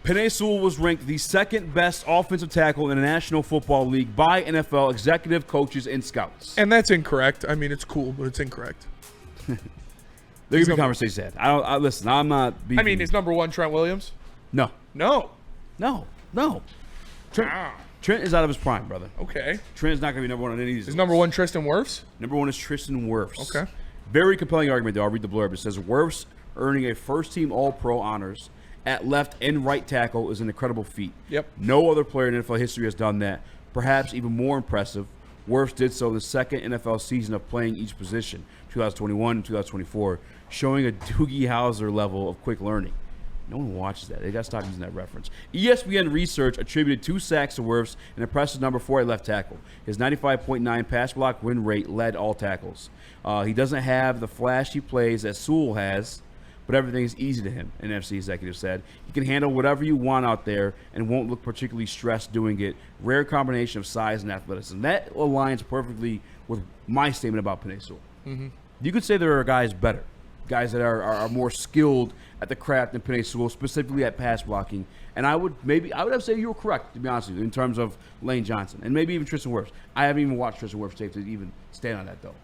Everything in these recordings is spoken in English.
Penei Sewell was ranked the second best offensive tackle in the National Football League by NFL executive coaches and scouts. And that's incorrect. I mean, it's cool, but it's incorrect. There could be conversations had. Listen, I'm not beefing. I mean, is number one Trent Williams? No. Trent is out of his prime, brother. Okay. Trent is not going to be number one on any of these. Is number one Tristan Wirfs? Number one is Tristan Wirfs. Okay. Very compelling argument, though. I'll read the blurb. It says, Wirfs earning a first-team All-Pro honors at left and right tackle is an incredible feat. Yep. No other player in NFL history has done that. Perhaps even more impressive, Wirfs did so the second NFL season of playing each position, 2021 and 2024, showing a Doogie Howser level of quick learning. No one watches that. They got to stop using that reference. ESPN research attributed 2 sacks to Wirfs, an impressive number 4 at left tackle. His 95.9 pass block win rate led all tackles. He doesn't have the flashy plays that Sewell has, but everything is easy to him, an NFC executive said. He can handle whatever you want out there and won't look particularly stressed doing it. Rare combination of size and athleticism. That aligns perfectly with my statement about Penei Sewell. Mm-hmm. You could say there are guys better, guys that are more skilled at the craft than Penei Sewell, specifically at pass blocking. And I would have to say you were correct, to be honest with you, in terms of Lane Johnson and maybe even Tristan Wirfs. I haven't even watched Tristan Wirfs tape to even stand on that, though.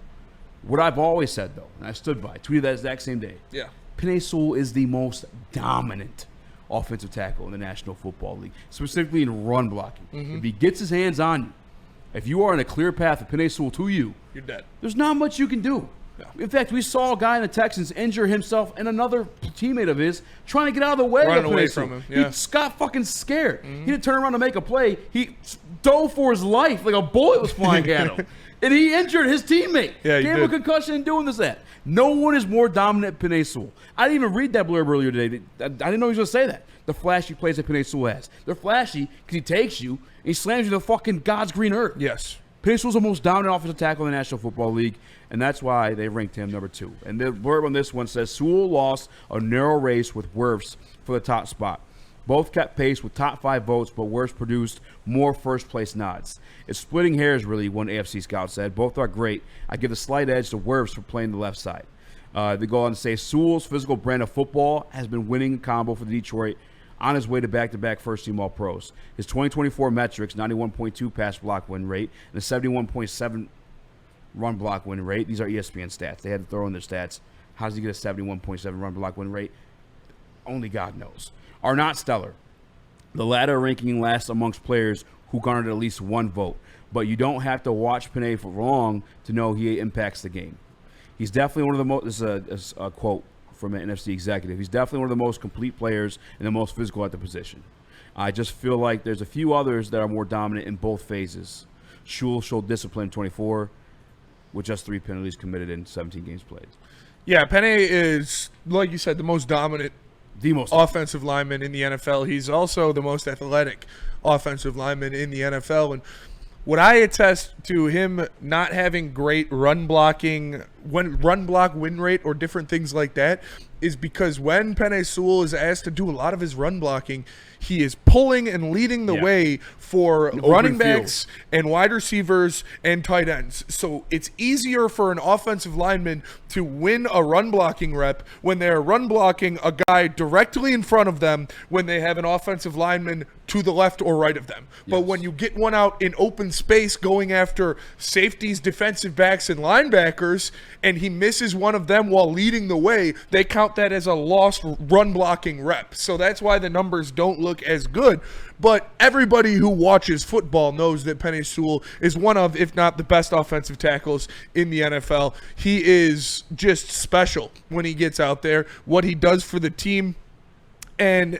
What I've always said, though, and I stood by, tweeted that exact same day. Yeah. Penei Sewell is the most dominant offensive tackle in the National Football League, specifically in run blocking. Mm-hmm. If he gets his hands on you, if you are in a clear path of Penei Sewell to you, you're dead. There's not much you can do. No. In fact, we saw a guy in the Texans injure himself and another teammate of his trying to get out of the way. Running away from him. Yeah. He got fucking scared. Mm-hmm. He didn't turn around to make a play. He dove for his life like a bullet was flying at him. And he injured his teammate. Yeah, Gave him a concussion and doing this that. No one is more dominant than Penei Sewell. I didn't even read that blurb earlier today. I didn't know he was going to say that. The flashy plays that Penei Sewell has. They're flashy because he takes you and he slams you to fucking God's green earth. Yes. Penei Sewell's the most dominant offensive tackle in the National Football League, and that's why they ranked him number 2. And the blurb on this one says, Sewell lost a narrow race with Wirfs for the top spot. Both kept pace with top 5 votes, but Wirfs produced more first-place nods. It's splitting hairs, really, one AFC scout said. Both are great. I give the slight edge to Wirfs for playing the left side. They go on to say, Sewell's physical brand of football has been winning a combo for the Detroit on his way to back-to-back first-team All-Pros. His 2024 metrics, 91.2 pass block win rate and a 71.7 run block win rate. These are ESPN stats. They had to throw in their stats. How does he get a 71.7 run block win rate? Only God knows. Are not stellar. The latter ranking last amongst players who garnered at least 1 vote. But you don't have to watch Penei for long to know he impacts the game. He's definitely one of the most, this is a quote from an NFC executive, he's definitely one of the most complete players and the most physical at the position. I just feel like there's a few others that are more dominant in both phases. Sewell showed discipline in 24 with just 3 penalties committed in 17 games played. Yeah, Penei is, like you said, the most dominant offensive lineman in the NFL. He's also the most athletic offensive lineman in the NFL. And what I attest to him not having great run block win rate or different things like that is because when Penei Sewell is asked to do a lot of his run blocking, he is pulling and leading the way for running backs and wide receivers and tight ends. So it's easier for an offensive lineman to win a run blocking rep when they're run blocking a guy directly in front of them when they have an offensive lineman to the left or right of them. Yes. But when you get one out in open space going after safeties, defensive backs, and linebackers, and he misses one of them while leading the way, they count that as a lost run blocking rep. So that's why the numbers don't look as good. But everybody who watches football knows that Penei Sewell is one of, if not the best offensive tackles in the NFL. He is just special when he gets out there, what he does for the team. And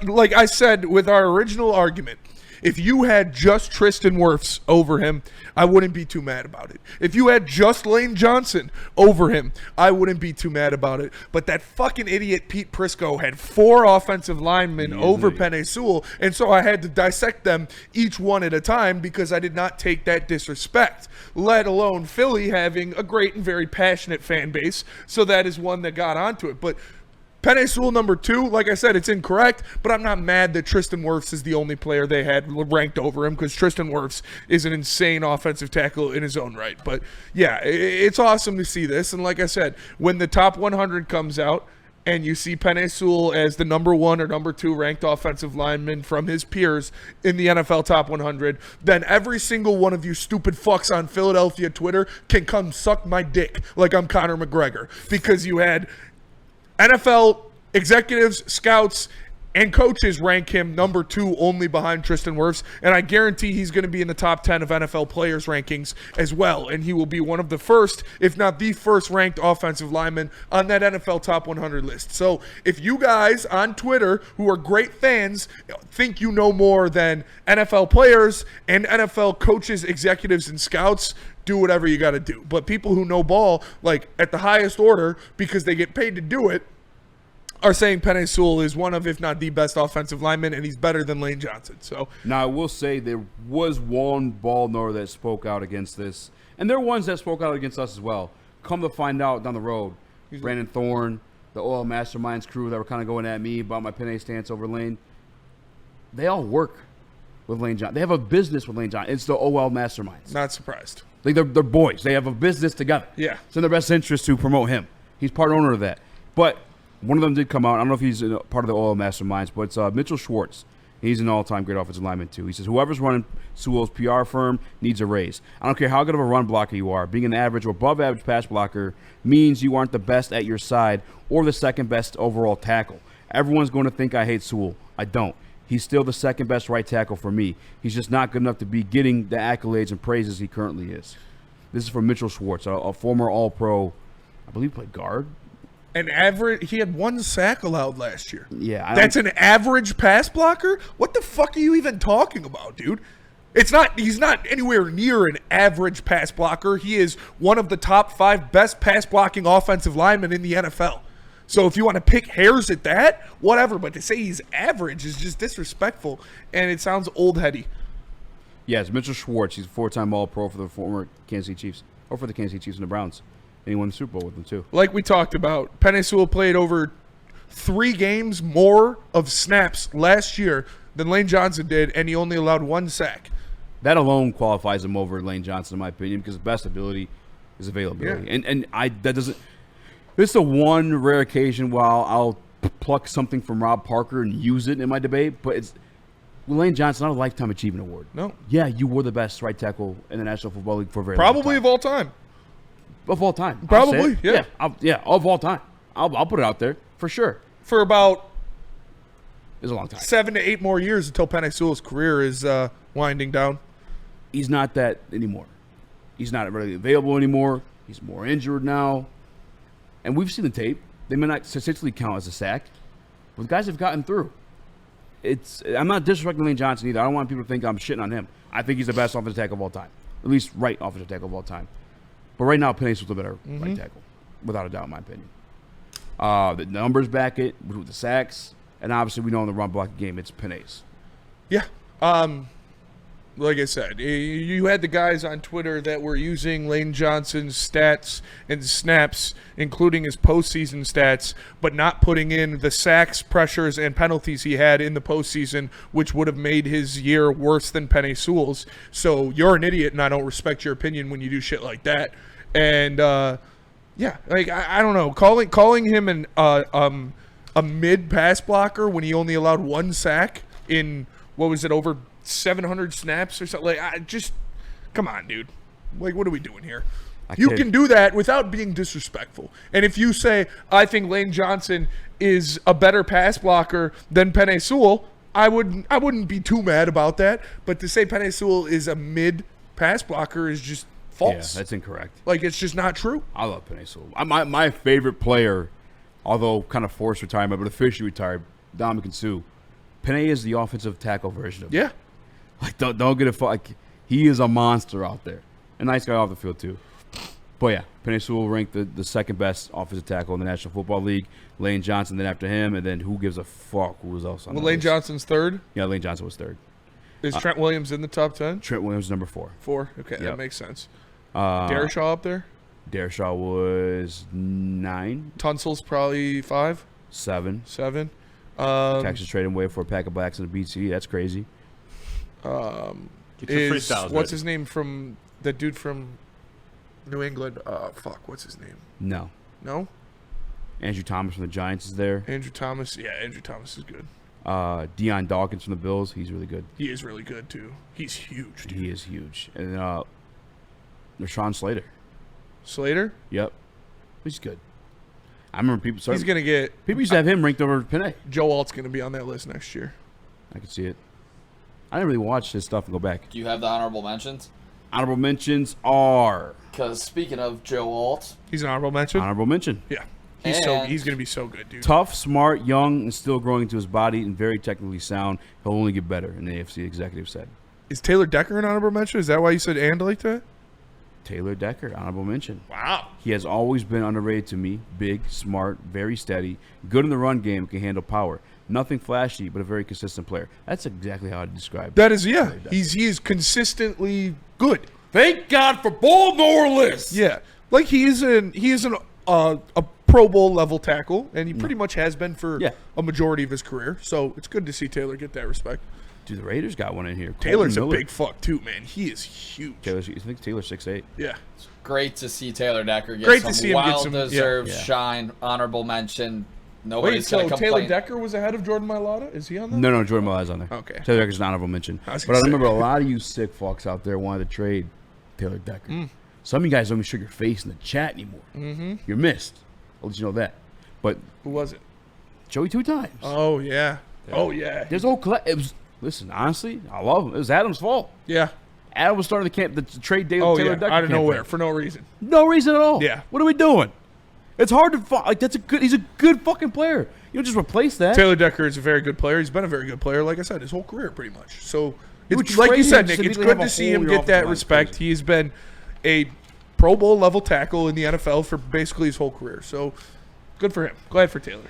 like I said with our original argument, if you had just Tristan Wirfs over him, I wouldn't be too mad about it. If you had just Lane Johnson over him, I wouldn't be too mad about it. But that fucking idiot Pete Prisco had 4 offensive linemen over Penei Sewell, and so I had to dissect them each one at a time because I did not take that disrespect, let alone Philly having a great and very passionate fan base. So that is one that got onto it. But Penei Sewell number 2, like I said, it's incorrect, but I'm not mad that Tristan Wirfs is the only player they had ranked over him because Tristan Wirfs is an insane offensive tackle in his own right. But yeah, it's awesome to see this. And like I said, when the top 100 comes out, and you see Penei Sewell as the number 1 or number 2 ranked offensive lineman from his peers in the NFL top 100, then every single one of you stupid fucks on Philadelphia Twitter can come suck my dick like I'm Conor McGregor, because you had NFL executives, scouts, and coaches rank him number 2 only behind Tristan Wirfs, and I guarantee he's going to be in the top 10 of NFL players rankings as well, and he will be one of the first, if not the first ranked offensive lineman on that NFL top 100 list. So if you guys on Twitter who are great fans think you know more than NFL players and NFL coaches, executives, and scouts, do whatever you got to do. But people who know ball, like at the highest order because they get paid to do it, are saying Penei Sewell is one of, if not the best offensive lineman, and he's better than Lane Johnson. So now I will say there was one ball knower that spoke out against this, and there are ones that spoke out against us as well. Come to find out down the road, Brandon Thorne, the Oil Masterminds crew that were kind of going at me about my Penei stance over Lane, they all work with Lane Johnson. They have a business with Lane Johnson. It's the OL Masterminds. Not surprised. Like they're boys. They have a business together. Yeah. It's in their best interest to promote him. He's part owner of that. But one of them did come out. I don't know if he's part of the Oil Masterminds, but it's Mitchell Schwartz. He's an all-time great offensive lineman, too. He says, whoever's running Sewell's PR firm needs a raise. I don't care how good of a run blocker you are. Being an average or above-average pass blocker means you aren't the best at your side or the second-best overall tackle. Everyone's going to think I hate Sewell. I don't. He's still the second-best right tackle for me. He's just not good enough to be getting the accolades and praises he currently is. This is from Mitchell Schwartz, a former All-Pro, I believe played guard. An average, he had 1 sack allowed last year. Yeah. That's an average pass blocker? What the fuck are you even talking about, dude? He's not anywhere near an average pass blocker. He is one of the top 5 best pass blocking offensive linemen in the NFL. So if you want to pick hairs at that, whatever. But to say he's average is just disrespectful, and it sounds old-heady. Yes, Mitchell Schwartz. He's a 4-time All-Pro for the former Kansas City Chiefs, or for the Kansas City Chiefs and the Browns. And he won the Super Bowl with them, too. Like we talked about, Penei Sewell played over 3 games more of snaps last year than Lane Johnson did, and he only allowed 1 sack. That alone qualifies him over Lane Johnson, in my opinion, because the best ability is availability. Yeah. And that doesn't – this is the one rare occasion while I'll pluck something from Rob Parker and use it in my debate, but it's – Lane Johnson, not a Lifetime Achievement Award. No. Yeah, you were the best right tackle in the National Football League for a very long time. Probably of all time. Of all time. Probably, yeah. Of all time. I'll put it out there, for sure. For about it's a long time. 7 to 8 more years until Penei Sewell's career is winding down. He's not that anymore. He's not really available anymore. He's more injured now. And we've seen the tape. They may not statistically count as a sack, but the guys have gotten through. I'm not disrespecting Lane Johnson either. I don't want people to think I'm shitting on him. I think he's the best offensive tackle of all time. At least right offensive tackle of all time. But right now, Penei Sewell's the better right tackle, without a doubt, in my opinion. The numbers back it with the sacks, and obviously we know in the run block game it's Penei's. Yeah. Like I said, you had the guys on Twitter that were using Lane Johnson's stats and snaps, including his postseason stats, but not putting in the sacks, pressures, and penalties he had in the postseason, which would have made his year worse than Penei Sewell's. So you're an idiot, and I don't respect your opinion when you do shit like that. And yeah, like I don't know, calling him a mid pass blocker when he only allowed 1 sack in over 700 snaps or something. Like, come on, dude. Like, what are we doing here? You can do that without being disrespectful. And if you say, I think Lane Johnson is a better pass blocker than Penei Sewell, I wouldn't be too mad about that. But to say Penei Sewell is a mid pass blocker is just false. Yeah, that's incorrect. Like, it's just not true. I love Penei Sewell. My favorite player, although kind of forced retirement, but officially retired, Dominican Sue. Penei is the offensive tackle version of him. Yeah. Like, don't get it. Like, he is a monster out there. A nice guy off the field, too. But, yeah, Penei Sewell ranked the second best offensive tackle in the National Football League. Lane Johnson then after him, and then who gives a fuck who was else on the Lane list? Johnson's third? Yeah, Lane Johnson was third. Is Trent Williams in the top 10? Trent Williams number 4. 4? Okay, Yep. that makes sense. Darrisaw up there? Darrisaw was 9. Tunsil's probably 5? 7. 7. Texas trading away for a pack of blacks in the BC. That's crazy. What's his name from the dude from New England? What's his name? No. No? Andrew Thomas from the Giants is there. Andrew Thomas is good. Deion Dawkins from the Bills, he's really good. He is really good, too. He's huge, dude. He is huge. And Rashawn Slater. Slater? Yep. He's good. I remember people started. He's going to get. People used to have him ranked over Penei. Joe Alt's going to be on that list next year. I can see it. I didn't really watch his stuff and go back. Do you have the honorable mentions? Honorable mentions are. Because speaking of Joe Alt. He's an honorable mention? Honorable mention. Yeah. He's going to be so good, dude. Tough, smart, young, and still growing into his body and very technically sound. He'll only get better, an AFC executive said. Is Taylor Decker an honorable mention? Is that why you said and like that? Taylor Decker, honorable mention. Wow. He has always been underrated to me. Big, smart, very steady, good in the run game, can handle power. Nothing flashy, but a very consistent player. That's exactly how I describe that is, yeah. He is consistently good. Thank God for Baltimore lists. Yeah. Like he is a Pro Bowl level tackle, and he pretty much has been for a majority of his career. So it's good to see Taylor get that respect. Dude, the Raiders got one in here. Taylor's a big fuck too, man. He is huge. I think Taylor's 6'8". Yeah. It's great to see Taylor Decker get some deserved shine, honorable mention. Nobody's going to complain. Taylor Decker was ahead of Jordan Mailata? Is he on that? No, Jordan Mailata's on there. Okay. Taylor Decker's an honorable mention. But I remember a lot of you sick fucks out there wanted to trade Taylor Decker. Some of you guys don't even show your face in the chat anymore. Mm-hmm. You're missed. I'll let you know that. But who was it? Joey 2 times. Oh, yeah. Oh, yeah. There's a whole it was. Listen, honestly, I love him. It was Adam's fault. Yeah. Adam was starting the trade day with Taylor Decker. Out of nowhere for no reason. No reason at all. Yeah. What are we doing? It's hard to he's a good fucking player. You don't just replace that. Taylor Decker is a very good player. He's been a very good player, like I said, his whole career pretty much. So, it's, like you said, Nick, it's good to see him get that respect. He's been a Pro Bowl level tackle in the NFL for basically his whole career. So, good for him. Glad for Taylor.